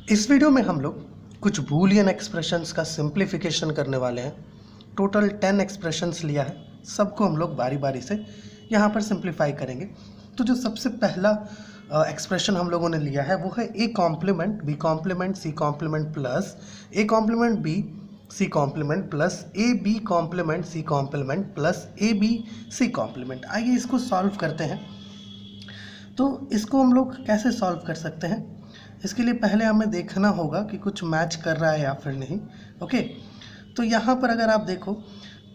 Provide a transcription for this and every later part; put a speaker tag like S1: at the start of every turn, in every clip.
S1: इस वीडियो में हम लोग कुछ बूलियन एक्सप्रेशंस का सिंप्लीफिकेशन करने वाले हैं। टोटल 10 एक्सप्रेशंस लिया है, सबको हम लोग बारी बारी से यहाँ पर सिंप्लीफाई करेंगे। तो जो सबसे पहला एक्सप्रेशन हम लोगों ने लिया है वो है A complement B complement C complement plus A complement B C complement plus A B complement C complement plus A B C complement. आइए इसको सॉल्व करते हैं। तो इसको हम लोग कैसे सॉल्व कर सकते हैं, इसके लिए पहले हमें देखना होगा कि कुछ मैच कर रहा है या फिर नहीं। ओके, तो यहाँ पर अगर आप देखो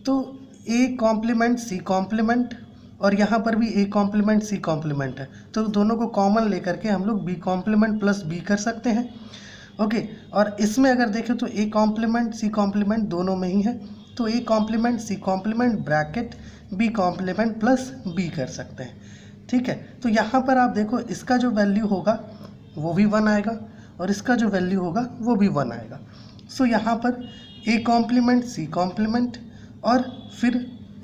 S1: तो ए कॉम्प्लीमेंट सी कॉम्प्लीमेंट और यहाँ पर भी ए कॉम्प्लीमेंट सी कॉम्प्लीमेंट है, तो दोनों को कॉमन लेकर के हम लोग बी कॉम्प्लीमेंट प्लस बी कर सकते हैं। ओके, और इसमें अगर देखें तो ए कॉम्प्लीमेंट सी कॉम्प्लीमेंट दोनों में ही है, तो A complement C complement bracket B complement plus B कर सकते हैं। ठीक है, तो यहाँ पर आप देखो इसका जो वैल्यू होगा वो भी 1 आएगा और इसका जो वैल्यू होगा वो भी 1 आएगा। सो यहाँ पर ए कॉम्प्लीमेंट सी कॉम्प्लीमेंट और फिर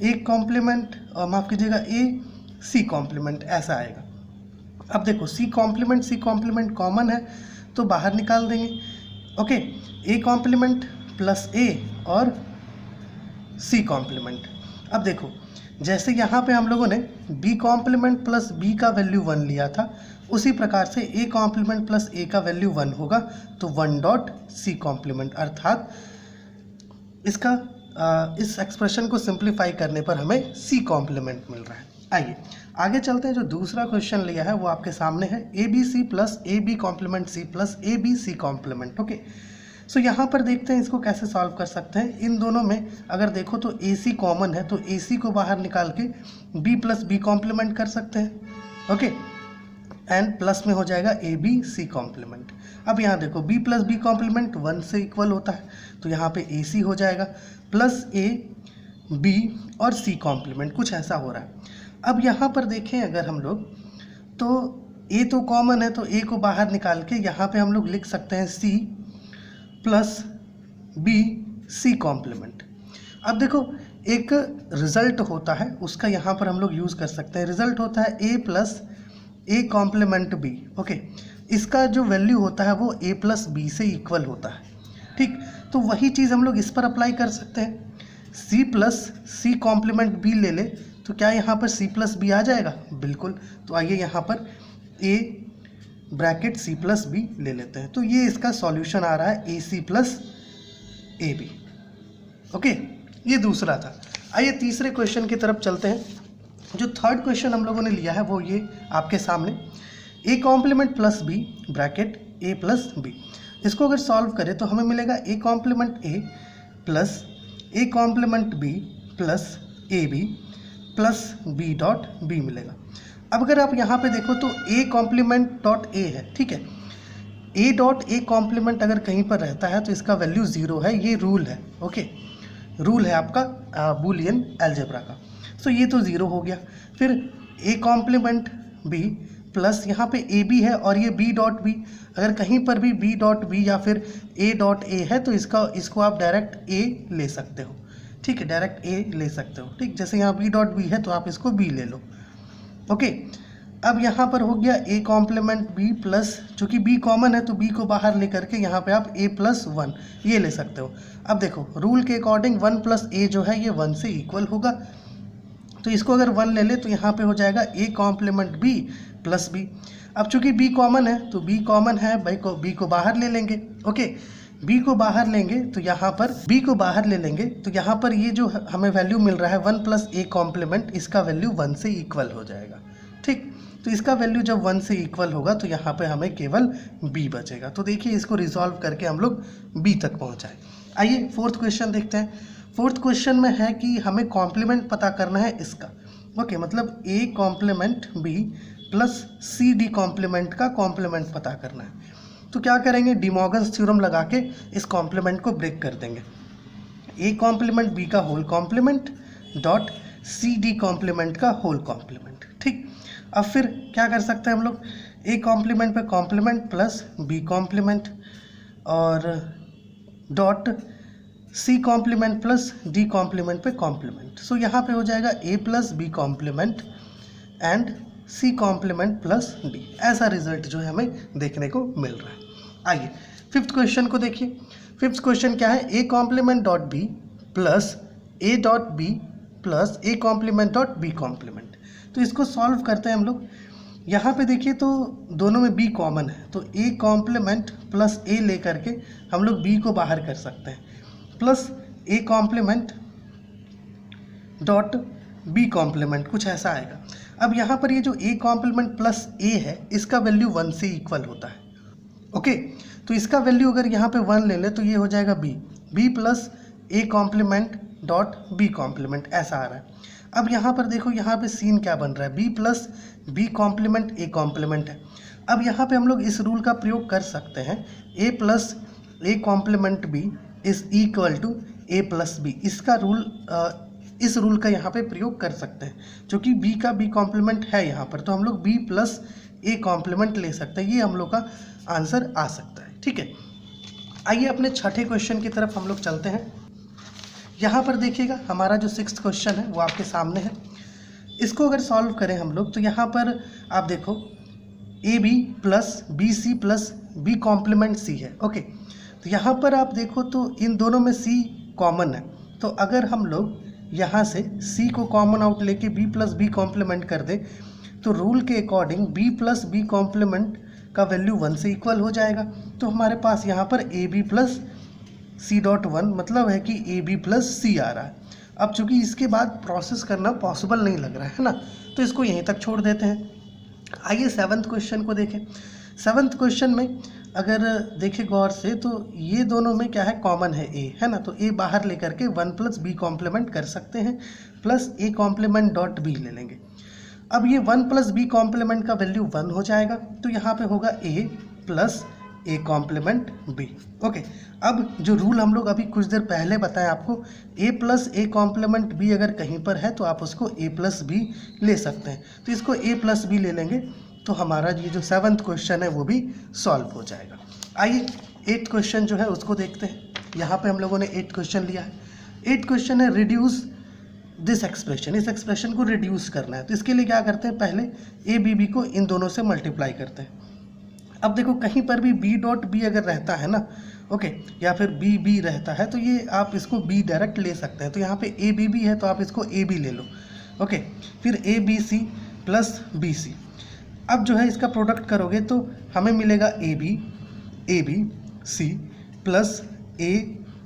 S1: ए कॉम्प्लीमेंट और माफ़ कीजिएगा ए सी कॉम्प्लीमेंट ऐसा आएगा। अब देखो सी कॉम्प्लीमेंट कॉमन है तो बाहर निकाल देंगे। Okay, A complement plus A और सी कॉम्प्लीमेंट। अब देखो जैसे यहाँ पे हम लोगों ने बी कॉम्प्लीमेंट प्लस बी का वैल्यू 1 लिया था, उसी प्रकार से ए कॉम्प्लीमेंट प्लस ए का वैल्यू 1 होगा, तो 1 डॉट सी कॉम्प्लीमेंट, अर्थात इसका इस एक्सप्रेशन को सिंप्लीफाई करने पर हमें सी कॉम्प्लीमेंट मिल रहा है। आइए आगे चलते हैं। जो दूसरा क्वेश्चन लिया है वो आपके सामने है A B C plus A B complement C plus A B C complement. Okay, so यहाँ पर देखते हैं इसको कैसे सॉल्व कर सकते हैं। इन दोनों में अगर देखो तो ए सी कॉमन है, तो ए सी को बाहर निकाल के बी प्लस बी कॉम्प्लीमेंट कर सकते हैं। ओके, एंड प्लस में हो जाएगा ए बी सी कॉम्प्लीमेंट। अब यहाँ देखो बी प्लस बी कॉम्प्लीमेंट 1 से इक्वल होता है, तो यहाँ पे ए सी हो जाएगा प्लस ए बी और सी कॉम्प्लीमेंट, कुछ ऐसा हो रहा है। अब यहाँ पर देखें अगर हम लोग तो ए तो कॉमन है, तो ए को बाहर निकाल के यहाँ पे हम लोग लिख सकते हैं C plus B C complement. अब देखो एक रिजल्ट होता है, उसका यहाँ पर हम लोग यूज़ कर सकते हैं। रिजल्ट होता है A plus A complement B. Okay, इसका जो वैल्यू होता है वो ए प्लस बी से इक्वल होता है। ठीक, तो वही चीज़ हम लोग इस पर अप्लाई कर सकते हैं। C plus C complement B ले ले तो क्या यहाँ पर सी प्लस बी आ जाएगा? बिल्कुल। तो आइए यहाँ पर A bracket C plus B ले लेते हैं, तो ये इसका सॉल्यूशन आ रहा है A C plus A B. Okay, ये दूसरा था। आइए तीसरे क्वेश्चन की तरफ चलते हैं। जो थर्ड क्वेश्चन हम लोगों ने लिया है वो ये आपके सामने A complement plus B bracket A plus B. इसको अगर सॉल्व करें तो हमें मिलेगा A complement A plus A complement B plus A B plus B dot B मिलेगा। अब अगर आप यहाँ पे देखो तो ए कॉम्प्लीमेंट डॉट ए है, ठीक है। ए डॉट ए कॉम्प्लीमेंट अगर कहीं पर रहता है तो इसका वैल्यू 0 है, ये रूल है। ओके, रूल है आपका बूलियन अलजेब्रा का। सो ये तो 0 हो गया। फिर ए कॉम्प्लीमेंट बी प्लस यहाँ पे ए बी है और ये बी डॉट बी, अगर कहीं पर भी बी डॉट बी या फिर ए डॉट ए है तो इसको आप डायरेक्ट ए ले सकते हो। ठीक है, डायरेक्ट ए ले सकते हो। ठीक, जैसे यहाँ बी डॉट बी है तो आप इसको बी ले लो। ओके, अब यहाँ पर हो गया ए कॉम्प्लीमेंट बी प्लस, चूँकि बी कॉमन है तो बी को बाहर लेकर के यहाँ पे आप ए प्लस 1 ये ले सकते हो। अब देखो रूल के अकॉर्डिंग 1 प्लस ए जो है ये 1 से इक्वल होगा, तो इसको अगर 1 ले ले तो यहाँ पे हो जाएगा A complement B plus B. अब चूँकि बी कॉमन है तो बी कॉमन है, बी को बाहर ले लेंगे। ओके, बी को बाहर लेंगे तो यहाँ पर बी को बाहर ले लेंगे तो यहाँ पर ये जो हमें वैल्यू मिल रहा है 1 प्लस ए कॉम्प्लीमेंट, इसका वैल्यू 1 से इक्वल हो जाएगा। ठीक, तो इसका वैल्यू जब 1 से इक्वल होगा तो यहाँ पे हमें केवल बी बचेगा। तो देखिए इसको रिजॉल्व करके हम लोग बी तक पहुँचाए। आइए फोर्थ क्वेश्चन देखते हैं। फोर्थ क्वेश्चन में है कि हमें कॉम्प्लीमेंट पता करना है इसका। ओके, मतलब A complement B plus C D complement का कॉम्प्लीमेंट पता करना है। तो क्या करेंगे, डी मॉर्गन्स थ्योरम लगा के इस कॉम्प्लीमेंट को ब्रेक कर देंगे। ए कॉम्प्लीमेंट बी का whole complement dot C D complement का होल कॉम्प्लीमेंट। ठीक, अब फिर क्या कर सकते हैं हम लोग, ए कॉम्प्लीमेंट पे कॉम्प्लीमेंट प्लस बी कॉम्प्लीमेंट और dot C complement plus D complement पे कॉम्प्लीमेंट। सो यहाँ पे हो जाएगा A plus B complement and C complement plus D. ऐसा रिजल्ट जो है हमें देखने को मिल रहा है। आइए फिफ्थ क्वेश्चन को देखिए। फिफ्थ क्वेश्चन क्या है, A complement dot B plus A dot B plus A complement dot B complement. तो इसको सॉल्व करते हैं हम लोग। यहाँ पे देखिए तो दोनों में बी कॉमन है, तो ए कॉम्प्लीमेंट प्लस ए लेकर के हम लोग बी को बाहर कर सकते हैं, plus A complement dot B complement, कुछ ऐसा आएगा। अब यहाँ पर ये जो ए कॉम्प्लीमेंट प्लस ए है इसका वैल्यू 1 से इक्वल होता है। ओके, तो इसका वैल्यू अगर यहाँ पे 1 ले ले तो ये हो जाएगा B plus A complement dot B complement, ऐसा आ रहा है। अब यहाँ पर देखो यहाँ पे सीन क्या बन रहा है, B plus B complement A complement है। अब यहाँ पे हम लोग इस रूल का प्रयोग कर सकते हैं, A plus A complement B is equal to A plus B. इसका रूल इस रूल का यहाँ पे प्रयोग कर सकते हैं, जो कि बी का बी कॉम्प्लीमेंट है यहाँ पर, तो हम लोग बी प्लस ए कॉम्प्लीमेंट ले सकते हैं। ये हम लोग का आंसर आ सकता है। ठीक है, आइए अपने छठे क्वेश्चन की तरफ हम लोग चलते हैं। यहाँ पर देखिएगा हमारा जो सिक्स्थ क्वेश्चन है वो आपके सामने है। इसको अगर सॉल्व करें हम लोग तो यहाँ पर आप देखो A B plus B C plus B complement C है। ओके, तो यहाँ पर आप देखो तो इन दोनों में सी कॉमन है, तो अगर हम लोग यहाँ से सी को कॉमन आउट लेके बी प्लस बी कॉम्प्लीमेंट कर दे तो रूल के according B plus B complement का वैल्यू 1 से इक्वल हो जाएगा। तो हमारे पास यहाँ पर A B plus C dot 1 मतलब है कि ए बी प्लस सी आ रहा है। अब चूंकि इसके बाद प्रोसेस करना पॉसिबल नहीं लग रहा है ना, तो इसको यहीं तक छोड़ देते हैं। आइए सेवन्थ क्वेश्चन को देखें। सेवन्थ क्वेश्चन में अगर देखें गौर से तो ये दोनों में क्या है, कॉमन है ए, है ना, तो ए बाहर लेकर के 1 प्लस बी कॉम्प्लीमेंट कर सकते हैं, plus A complement dot B ले लेंगे। अब ये 1 प्लस बी कॉम्प्लीमेंट का वैल्यू 1 हो जाएगा, तो यहाँ पे होगा A plus A complement B. Okay, अब जो रूल हम लोग अभी कुछ देर पहले बताएं आपको, ए प्लस ए कॉम्प्लीमेंट बी अगर कहीं पर है तो आप उसको ए प्लस बी ले सकते हैं, तो इसको ए प्लस बी ले लेंगे तो हमारा ये जो सेवन्थ क्वेश्चन है वो भी सॉल्व हो जाएगा। आइए 8th क्वेश्चन जो है उसको देखते हैं। यहाँ पे हम लोगों ने 8th क्वेश्चन लिया है। 8th क्वेश्चन है रिड्यूस दिस एक्सप्रेशन, इस एक्सप्रेशन को रिड्यूस करना है। तो इसके लिए क्या करते हैं, पहले ए बी बी को इन दोनों से मल्टीप्लाई करते हैं। अब देखो कहीं पर भी बी डॉट बी अगर रहता है ना, ओके, या फिर बी बी रहता है तो ये आप इसको बी डायरेक्ट ले सकते हैं। तो यहाँ पे ए बी बी है तो आप इसको ए बी ले लो। ओके, फिर A B C plus B C. अब जो है इसका प्रोडक्ट करोगे तो हमें मिलेगा A B C plus A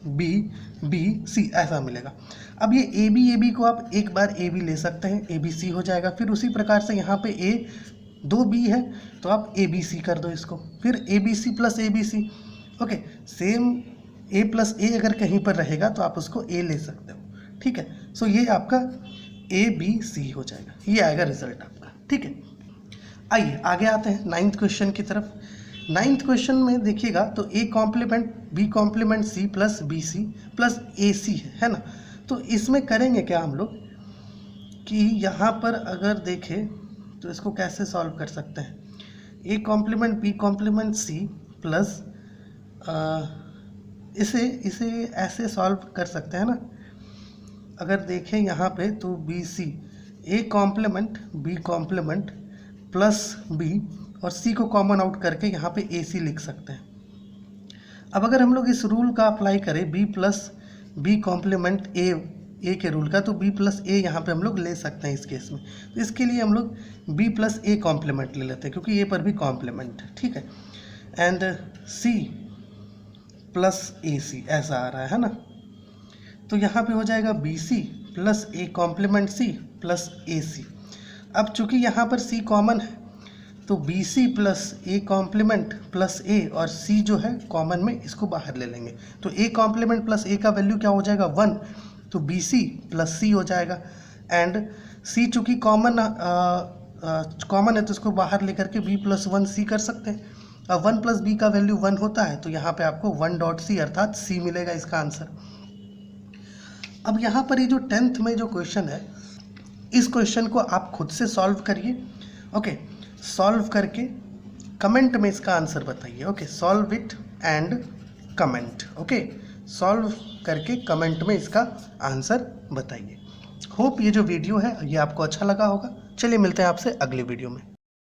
S1: B C, ऐसा मिलेगा। अब ये ए बी को आप एक बार ए बी ले सकते हैं, ए बी सी हो जाएगा। फिर उसी प्रकार से यहाँ पे ए 2 बी है तो आप ए बी सी कर दो इसको, फिर A B C plus A B C. Okay, same A plus A अगर कहीं पर रहेगा तो आप उसको ए ले सकते हो। ठीक है, सो ये आपका ए बी सी हो जाएगा, ये आएगा रिजल्ट आपका। ठीक है, आइए आगे आते हैं 9th क्वेश्चन की तरफ। 9th क्वेश्चन में देखिएगा तो A complement B complement C plus B C plus A C है ना। तो इसमें करेंगे क्या हम लोग कि यहाँ पर अगर देखें तो इसको कैसे सॉल्व कर सकते हैं, A complement B complement C plus इसे ऐसे सॉल्व कर सकते हैं ना। अगर देखें यहाँ पे तो B C, A complement B complement plus B और सी को कॉमन आउट करके यहाँ पे ए सी लिख सकते हैं। अब अगर हम लोग इस रूल का अप्लाई करें B plus B complement A के रूल का, तो बी प्लस ए यहाँ पे हम लोग ले सकते हैं इस केस में। तो इसके लिए हम लोग बी प्लस ए कॉम्प्लीमेंट ले लेते हैं क्योंकि ए पर भी कॉम्प्लीमेंट है। ठीक है, एंड सी प्लस ए सी ऐसा आ रहा है ना। तो यहाँ पे हो जाएगा B C plus A complement C plus A C. अब चूंकि यहाँ पर सी कॉमन है तो B C plus A complement plus A और सी जो है कॉमन में इसको बाहर ले लेंगे। तो ए कॉम्प्लीमेंट प्लस ए का वैल्यू क्या हो जाएगा 1, तो बी सी प्लस सी हो जाएगा। एंड सी चूँकि कॉमन है तो इसको बाहर लेकर के बी प्लस 1 सी कर सकते हैं। अब 1 प्लस बी का वैल्यू 1 होता है तो यहाँ पे आपको 1 डॉट सी अर्थात सी मिलेगा इसका आंसर। अब यहाँ पर ये जो 10th में जो क्वेश्चन है, इस क्वेश्चन को आप खुद से सॉल्व करिए। ओके, सॉल्व करके कमेंट में इसका आंसर बताइए। Okay, solve it and comment. Okay, solve करके कमेंट में इसका आंसर बताइए। होप ये जो वीडियो है ये आपको अच्छा लगा होगा। चलिए मिलते हैं आपसे अगले वीडियो में।